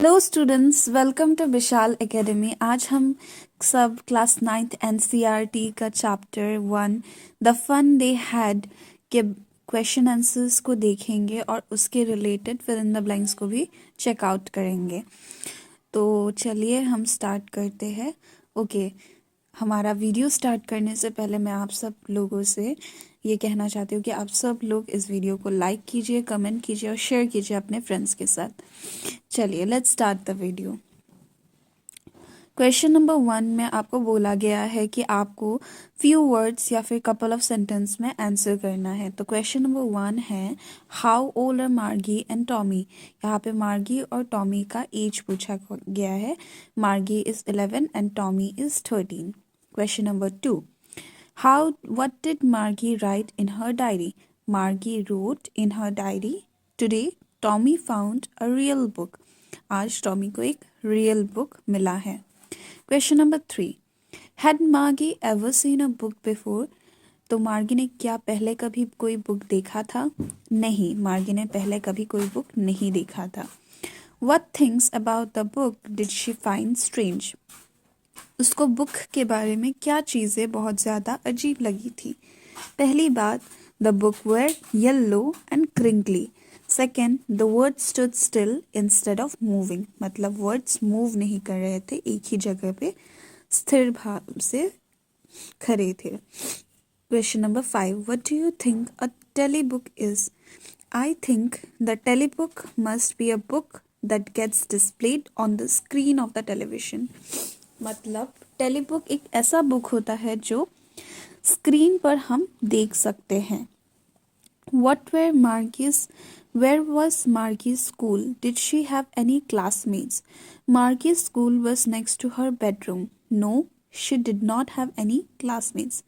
Hello students, welcome to Vishal academy. आज हम सब क्लास 9th एनसीईआरटी का chapter 1 the fun they had के क्वेश्चन आंसर्स को देखेंगे और उसके related fill in the blanks को भी चेकआउट करेंगे। तो चलिए हम स्टार्ट करते हैं। ओके, हमारा वीडियो स्टार्ट करने से पहले मैं आप सब लोगों से ये कहना चाहती हूँ कि आप सब लोग इस वीडियो को लाइक कीजिए, कमेंट कीजिए और शेयर कीजिए अपने फ्रेंड्स के साथ। चलिए let's start the video. Question number 1 में आपको बोला गया है कि आपको फ्यू वर्ड्स या फिर कपल ऑफ सेंटेंस में आंसर करना है। तो क्वेश्चन नंबर 1 है, हाउ ओल्ड आर मार्गी एंड टॉमी। यहाँ पे मार्गी और टॉमी का एज पूछा गया है। मार्गी is 11 and Tommy is 13। Question number 2, how what did मार्गी राइट इन हर डायरी। मार्गी wrote in her diary, today Tommy found a real book. आज टॉमी को एक रियल बुक मिला है। क्वेश्चन नंबर 3, हैड मार्गी ever seen a book before. तो मार्गी ने क्या पहले कभी कोई बुक देखा था? नहीं, मार्गी ने पहले कभी कोई बुक नहीं देखा था। What things about the book did she find strange. उसको बुक के बारे में क्या चीज़ें बहुत ज़्यादा अजीब लगी थी? पहली बात, the book were yellow and crinkly. Second, the word stood still instead of moving, मतलब वर्ड्स मूव नहीं कर रहे थे, एक ही जगह पे स्थिर भाव से खड़े थे। Question number 5, what do you think a telebook is. I think the telebook must be a book that gets displayed on the screen of the television. मतलब टेली बुक एक ऐसा बुक होता है जो screen पर हम देख सकते हैं। Where was Margie's school? Did she have any classmates? Margie's school was next to her bedroom. No, she did not have any classmates.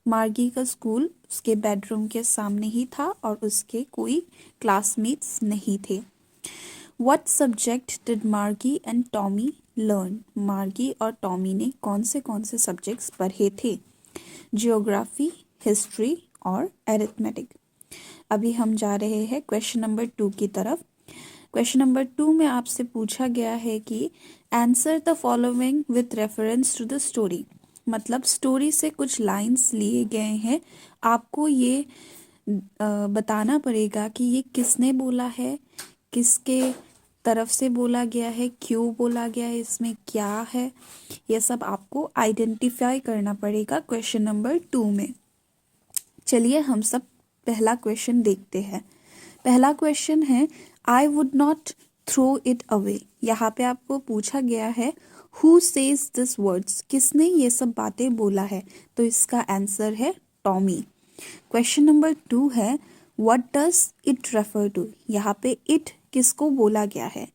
मार्गी का स्कूल उसके बेडरूम के सामने ही था और उसके कोई क्लासमेट्स नहीं थे। What subject did Margie and Tommy learn? मार्गी और टॉमी ने कौन से सब्जेक्ट्स पढ़े थे? जियोग्राफी, हिस्ट्री और एरिथमेटिक। अभी हम जा रहे हैं क्वेश्चन नंबर 2 की तरफ। क्वेश्चन नंबर 2 में आपसे पूछा गया है कि answer the following with reference to the story. मतलब स्टोरी से कुछ लाइंस लिए गए हैं, आपको ये बताना पड़ेगा कि ये किसने बोला है, किसके तरफ से बोला गया है, क्यों बोला गया है, इसमें क्या है, ये सब आपको आइडेंटिफाई करना पड़ेगा क्वेश्चन नंबर 2 में। चलिए हम सब पहला क्वेश्चन देखते हैं। पहला क्वेश्चन है, I would not throw it away. यहाँ पे आपको पूछा गया है हु सेज दिस वर्ड्स, किसने ये सब बातें बोला है? तो इसका आंसर है टॉमी। क्वेश्चन नंबर 2 है, what does it refer to. यहाँ पे इट किसको बोला गया है?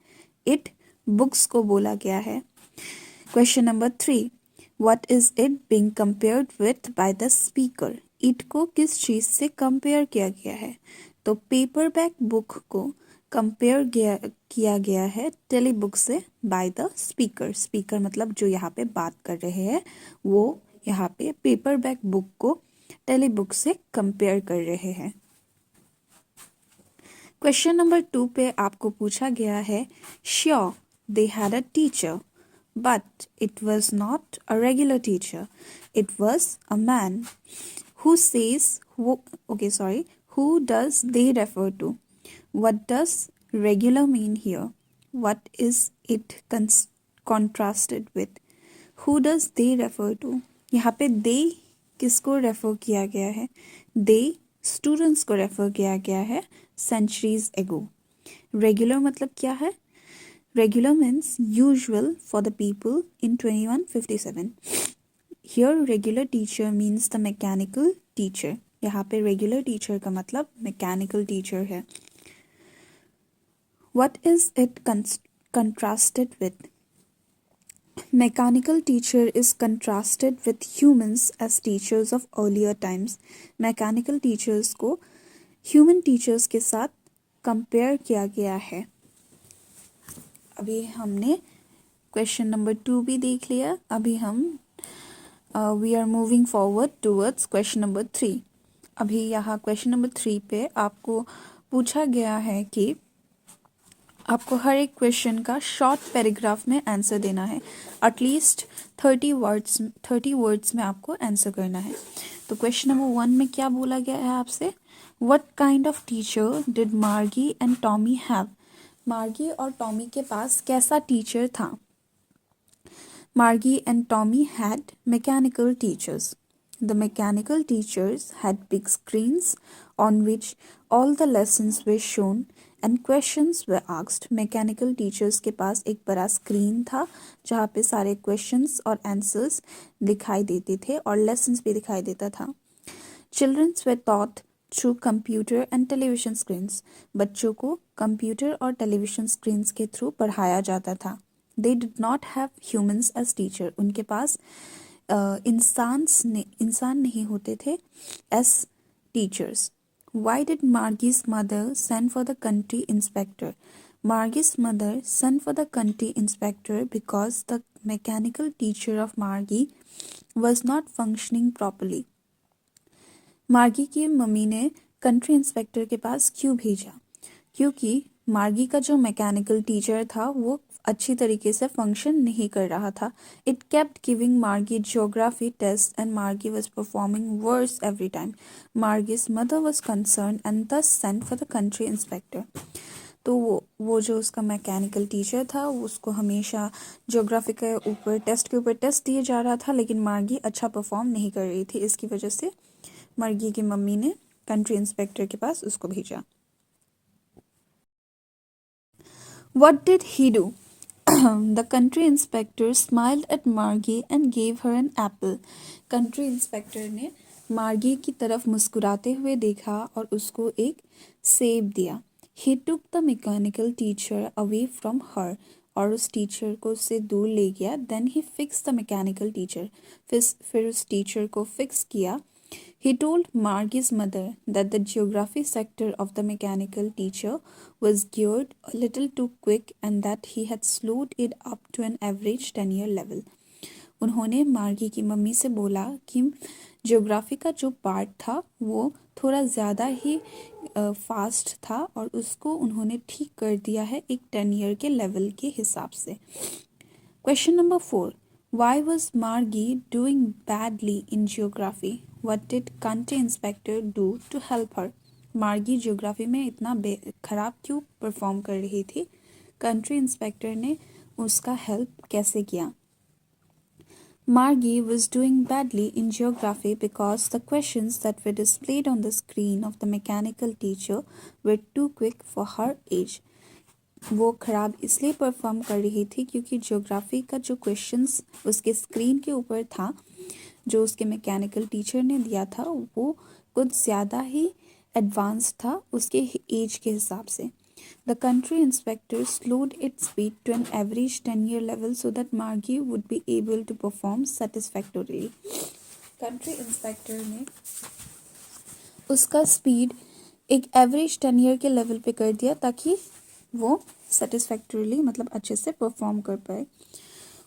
इट बुक्स को बोला गया है। Question number 3, what is it being compared with by the speaker. It को किस चीज से कंपेयर किया गया है? तो पेपर बैक बुक को कंपेयर किया गया है टेली बुक से बाय द स्पीकर। स्पीकर मतलब जो यहाँ पे बात कर रहे हैं वो यहाँ पे पेपर बैक बुक को टेली बुक से कंपेयर कर रहे हैं। क्वेश्चन नंबर 2 पे आपको पूछा गया है, sure they had a teacher but it was not a regular teacher, it was a man. Who says, who does they refer to? What does regular mean here? What is it contrasted with? Who does they refer to? यहाँ पे they किसको refer किया गया है? they students को refer किया गया है centuries ago. Regular मतलब क्या है? Regular means usual for the people in 2157. Here regular teacher means the mechanical teacher. यहाँ पे regular teacher का मतलब mechanical teacher है। What is it contrasted with? Mechanical teacher is contrasted with humans as teachers of earlier times. Mechanical teachers को human teachers के साथ compare किया गया है। अभी हमने क्वेश्चन नंबर 2 भी देख लिया। अभी हम we are moving forward towards question number 3। अभी यहाँ क्वेश्चन नंबर 3 पे आपको पूछा गया है कि आपको हर एक क्वेश्चन का शॉर्ट पैराग्राफ में आंसर देना है। एटलीस्ट 30 वर्ड्स में आपको आंसर करना है। तो क्वेश्चन नंबर 1 में क्या बोला गया है आपसे? What kind of teacher did मार्गी एंड टॉमी हैव? मार्गी और टॉमी के पास कैसा टीचर था? Margie and Tommy had mechanical teachers. The mechanical teachers had big screens on which all the lessons were shown and questions were asked. Mechanical teachers के पास एक बड़ा screen था जहाँ पे सारे क्वेश्चंस और आंसर्स दिखाई देते थे और लेसन्स भी दिखाई देता था। Children were taught through computer and television screens. बच्चों को कंप्यूटर और टेलीविजन स्क्रीन्स के थ्रू पढ़ाया जाता था। They did not have humans as teacher. उनके पास इंसान नहीं होते थे as teachers. Why did Margie's mother send for the country inspector? Margie's mother sent for the country inspector because the mechanical teacher of Margie was not functioning properly. मार्गी की mummy ने country inspector के पास क्यों भेजा? क्योंकि मार्गी का जो मैकेनिकल टीचर था वो अच्छी तरीके से फंक्शन नहीं कर रहा था। It kept giving Margie geography test and Margie was performing worse every time. Margie's mother was concern and दस sent for the country inspector. तो वो जो उसका मैकेनिकल टीचर था उसको हमेशा ज्योग्राफी के ऊपर टेस्ट दिए जा रहा था, लेकिन मार्गी अच्छा परफॉर्म नहीं कर रही थी। इसकी वजह से मार्गी की मम्मी ने कंट्री इंस्पेक्टर के पास उसको भेजा। What did he do? The country inspector smiled at Margie and gave her an apple. Country inspector ने मार्गी की तरफ मुस्कुराते हुए देखा और उसको एक सेब दिया। He took the mechanical teacher away from her. और उस टीचर को उससे दूर ले गया। Then he fixed the mechanical teacher. फिर उस टीचर को फिक्स किया। He told Margie's mother that the geography sector of the mechanical teacher was geared a little too quick and that he had slowed it up to an average 10-year level. उन्होंने मार्गी की mummy से बोला कि geography का जो part था वो थोड़ा ज़्यादा ही फास्ट था और उसको उन्होंने ठीक कर दिया है एक 10 ईयर के लेवल के हिसाब से। Question number 4, why was Margie doing badly in geography? What did country inspector do to help her? मार्गी ज्योग्राफी में इतना खराब क्यों परफॉर्म कर रही थी? कंट्री इंस्पेक्टर ने उसका हेल्प कैसे किया? Margie was doing badly in geography because the questions that were displayed on the screen of the mechanical teacher were too quick for her age. वो खराब इसलिए परफॉर्म कर रही थी क्योंकि ज्योग्राफी का जो क्वेश्चंस उसके स्क्रीन के ऊपर था जो उसके मैकेनिकल टीचर ने दिया था वो कुछ ज़्यादा ही एडवांस था उसके एज के हिसाब से। The country inspector slowed its speed to an average 10-year level so that Margie would be able to perform satisfactorily. Country inspector ने उसका स्पीड एक एवरेज 10 ईयर के लेवल पे कर दिया ताकि वो सेटिस्फैक्टरीली मतलब अच्छे से परफॉर्म कर पाए।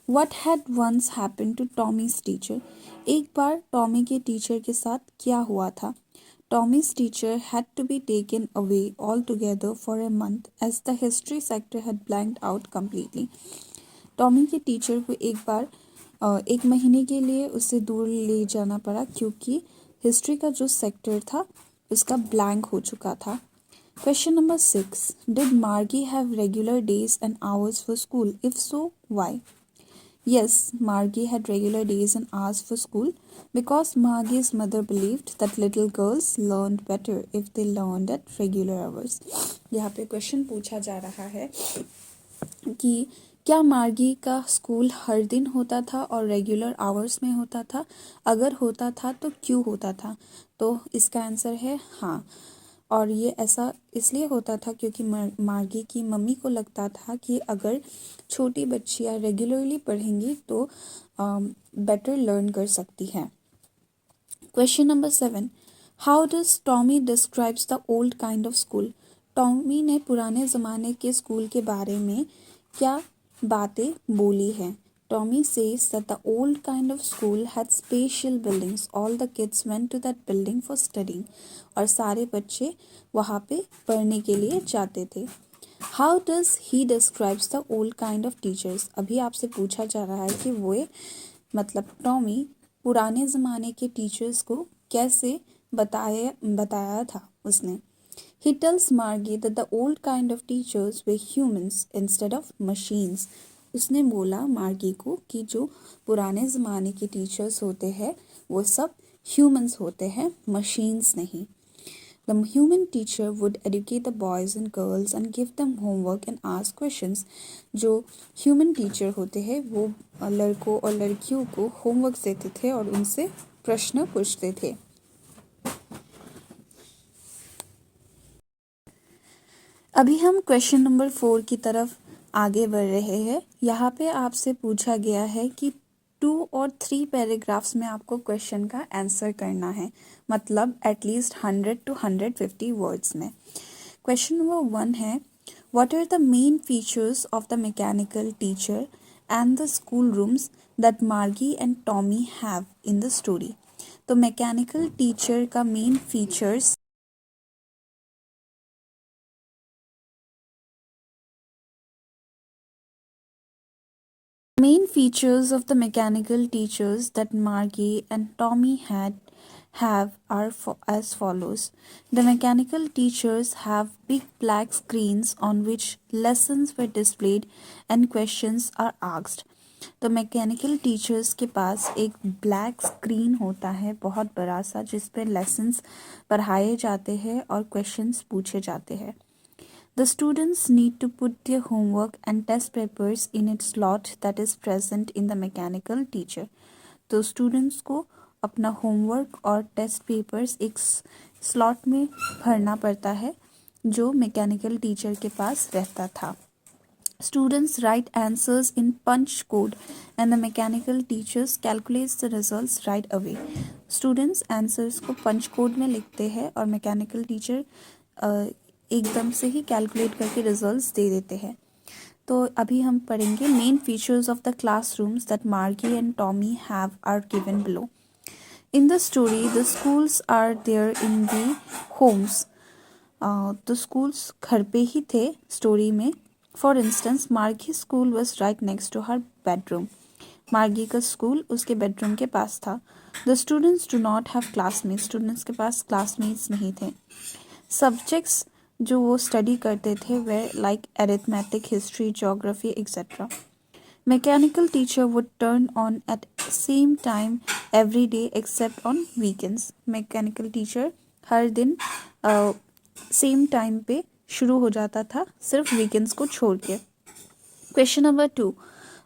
What had once happened to Tommy's teacher? एक बार टॉमी के टीचर के साथ क्या हुआ था? Tommy's teacher had to be taken away altogether for a month as the history sector had blanked out completely. Tommy के टीचर को एक बार 1 महीने के लिए उससे दूर ले जाना पड़ा क्योंकि हिस्ट्री का जो सेक्टर था उसका ब्लैंक हो चुका था। Question number 6. Did Margie have regular days and hours for school? If so, why? Yes, Margie had regular days and hours for school because Margie's mother believed that little girls learned better if they learned at regular hours. यहाँ पे question पूछा जा रहा है कि क्या मार्गी का स्कूल हर दिन होता था और रेगुलर आवर्स में होता था? अगर होता था तो क्यों होता था? तो इसका आंसर है हाँ। और ये ऐसा इसलिए होता था क्योंकि मार्गी की मम्मी को लगता था कि अगर छोटी बच्चियाँ रेगुलरली पढ़ेंगी तो बेटर लर्न कर सकती हैं। Question number 7. How does Tommy describes the old kind of school? Tommy ने पुराने ज़माने के स्कूल के बारे में क्या बातें बोली हैं? Tommy says that the old kind of school had spatial buildings. All the kids went to that building for studying. और सारे बच्चे वहाँ पे पढ़ने के लिए जाते थे। How does he describes the old kind of teachers. अभी आपसे पूछा जा रहा है कि वो मतलब टॉमी पुराने ज़माने के टीचर्स को कैसे बताया था उसने। He tells Margie that the old kind of teachers were humans instead of machines. उसने बोला मार्गी को कि जो पुराने ज़माने के टीचर्स होते हैं वो सब ह्यूमंस होते हैं, मशीन्स नहीं। The human teacher would educate the boys and girls and give them homework and ask questions. जो ह्यूमन टीचर होते हैं वो लड़कों और लड़कियों को होमवर्क देते थे और उनसे प्रश्न पूछते थे। अभी हम क्वेश्चन नंबर 4 की तरफ आगे बढ़ रहे हैं। यहाँ पे आपसे पूछा गया है कि 2 और 3 पैराग्राफ्स में आपको क्वेश्चन का आंसर करना है, मतलब एटलीस्ट 100 to 150 वर्ड्स में। क्वेश्चन नंबर 1 है, what are the main features of the mechanical teacher and the school rooms that Margie and Tommy have in the story. तो मैकेनिकल टीचर का main features Main features of the mechanical teachers that Margie and Tommy have are as follows. The mechanical teachers have big black screens on which lessons were displayed and questions are asked. तो mechanical teachers के पास एक black screen होता है बहुत बड़ा सा, जिस पे लेसन्स पढ़ाए जाते हैं और क्वेश्चंस पूछे जाते हैं। The students need to put their homework and test papers in its slot that is present in the mechanical teacher. तो स्टूडेंट्स को अपना होमवर्क और टेस्ट पेपर्स एक स्लॉट में भरना पड़ता है जो मैकेनिकल टीचर के पास रहता था। Students write answers in punch code and the mechanical teachers calculates the results right away. Students answers को punch code में लिखते हैं और मैकेनिकल टीचर एकदम से ही कैलकुलेट करके रिजल्ट्स दे देते हैं। तो अभी हम पढ़ेंगे main features of the classrooms that Margie and Tommy have are given below. In the story the schools are there in the homes. तो स्कूल्स घर पे ही थे स्टोरी में। For instance Margie school was right next to her bedroom. Margie का school उसके bedroom के पास था। The students do not have classmates. Students के पास क्लासमेट्स नहीं थे। सब्जेक्ट्स जो वो स्टडी करते थे वे like arithmetic, history, geography etcetera. Mechanical teacher would turn on at same time every day except on weekends. Mechanical teacher हर दिन सेम टाइम पे शुरू हो जाता था, सिर्फ वीकेंड्स को छोड़ के। Question number 2,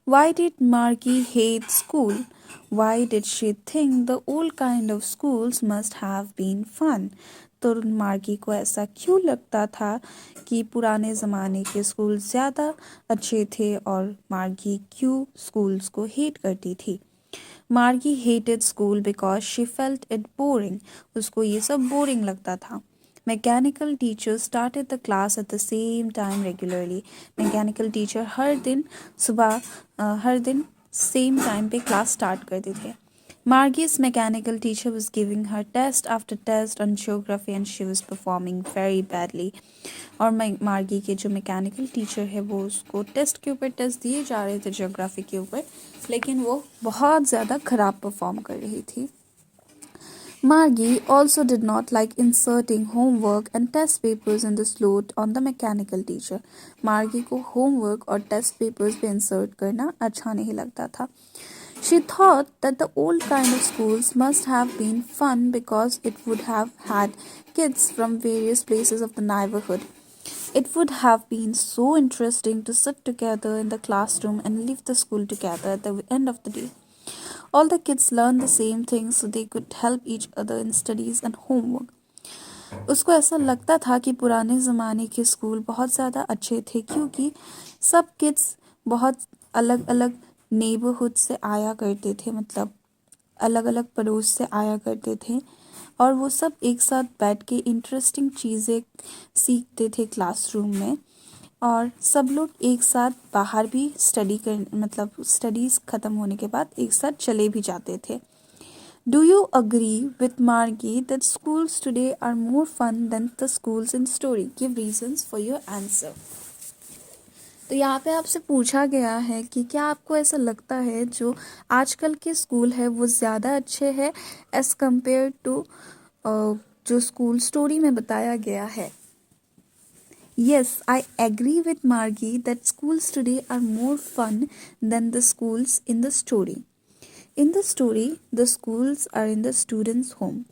why did Margie hate school? Why did she think the old kind of schools must have been fun? तो मार्गी को ऐसा क्यों लगता था कि पुराने ज़माने के स्कूल ज़्यादा अच्छे थे और मार्गी क्यों स्कूल्स को हेट करती थी? Margie hated school because she felt it boring. उसको ये सब बोरिंग लगता था। Mechanical teacher started the class at the same time regularly. Mechanical teacher हर दिन सेम टाइम पे क्लास स्टार्ट करते थे। Margie's mechanical teacher was giving her test after test on geography and she was performing very badly. और मार्गी के जो mechanical teacher है वो उसको टेस्ट के ऊपर टेस्ट दिए जा रहे थे ज्योग्राफी के ऊपर, लेकिन वो बहुत ज़्यादा ख़राब परफॉर्म कर रही थी। Margie also did not like inserting homework and test papers in the slot on the mechanical teacher. Margie को homework और test papers पे insert करना अच्छा नहीं लगता था। She thought that the old kind of schools must have been fun because it would have had kids from various places of the neighborhood. It would have been so interesting to sit together in the classroom and leave the school together at the end of the day. All the kids learned the same things so they could help each other in studies and homework. उसको ऐसा लगता था कि पुराने ज़माने के school बहुत ज़्यादा अच्छे थे क्योंकि सब किड्स बहुत अलग अलग नेबरहुड से आया करते थे, मतलब अलग अलग पड़ोस से आया करते थे और वो सब एक साथ बैठ के इंटरेस्टिंग चीज़ें सीखते थे क्लासरूम में और सब लोग एक साथ बाहर भी स्टडीज़ ख़त्म होने के बाद एक साथ चले भी जाते थे। Do you agree with Margie that schools today are more fun than the schools in story? Give reasons for your answer. तो यहाँ पे आपसे पूछा गया है कि क्या आपको ऐसा लगता है जो आजकल के स्कूल है वो ज़्यादा अच्छे हैं एज़ कम्पेयर टू जो स्कूल स्टोरी में बताया गया है. Yes, I agree with Margie that schools today are more fun than the schools in the story. In the story, the schools are in the students' home.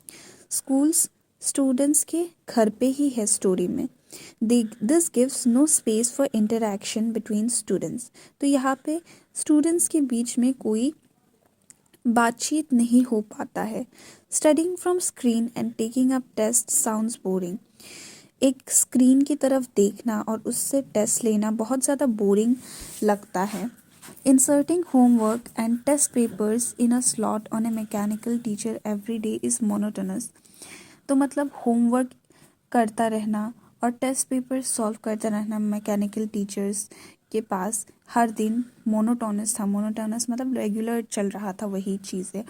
Schools students के घर पे ही है story में. This gives no space for interaction between students. तो यहाँ पे students के बीच में कोई बातचीत नहीं हो पाता है. Studying from screen and taking up tests sounds boring. एक स्क्रीन की तरफ देखना और उससे टेस्ट लेना बहुत ज़्यादा बोरिंग लगता है. Inserting homework and test papers in a slot on a mechanical teacher every day is monotonous. तो मतलब होमवर्क करता रहना और टेस्ट पेपर सॉल्व करता रहना मैकेनिकल टीचर्स के पास हर दिन मोनोटोनस था. मोनोटोनस मतलब रेगुलर चल रहा था वही चीज़ें.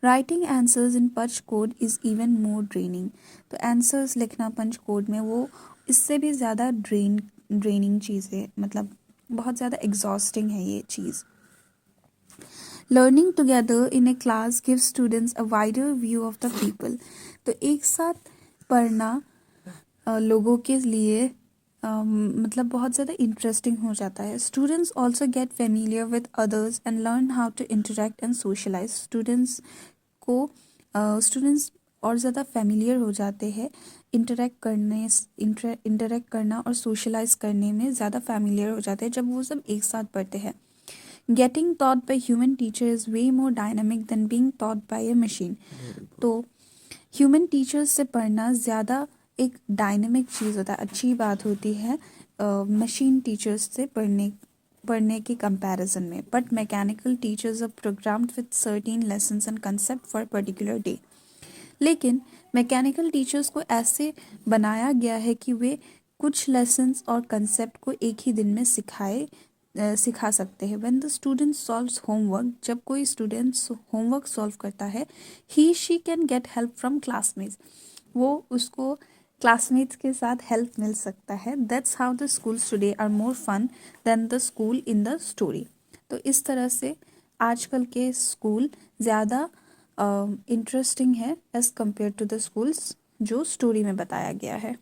Writing answers in punch code is even more draining. तो आंसर्स लिखना पंच कोड में वो इससे भी ज़्यादा ड्रेनिंग चीज़ है, मतलब बहुत ज़्यादा एग्जॉस्टिंग है ये चीज़. Learning together in a class give students a wider view of the people. तो एक साथ पढ़ना लोगों के लिए मतलब बहुत ज़्यादा इंटरेस्टिंग हो जाता है. Students also get familiar with others and learn how to interact and socialize. Students और ज़्यादा फेमिलियर हो जाते हैं. इंटरेक्ट करना और सोशलाइज करने में ज़्यादा फेमिलियर हो जाते हैं जब वो सब एक साथ पढ़ते हैं. Getting taught by human teacher is way more dynamic than being taught by a machine. तो ह्यूमन टीचर्स से पढ़ना ज़्यादा एक डायनेमिक चीज़ होता है, अच्छी बात होती है मशीन टीचर्स से पढ़ने के कंपैरिजन में. But mechanical teachers are programmed with certain lessons and concept for particular day. लेकिन मैकेनिकल टीचर्स को ऐसे बनाया गया है कि वे कुछ लेसन्स और कंसेप्ट को एक ही दिन में सिखा सकते हैं. When the student solves homework, जब कोई स्टूडेंट होमवर्क सॉल्व करता है, he she can get help from classmates. वो उसको क्लासमेट्स के साथ हेल्प मिल सकता है. That's how the schools today are more fun than the school in the story. तो इस तरह से आजकल के स्कूल ज़्यादा इंटरेस्टिंग है as compare to the schools जो स्टोरी में बताया गया है.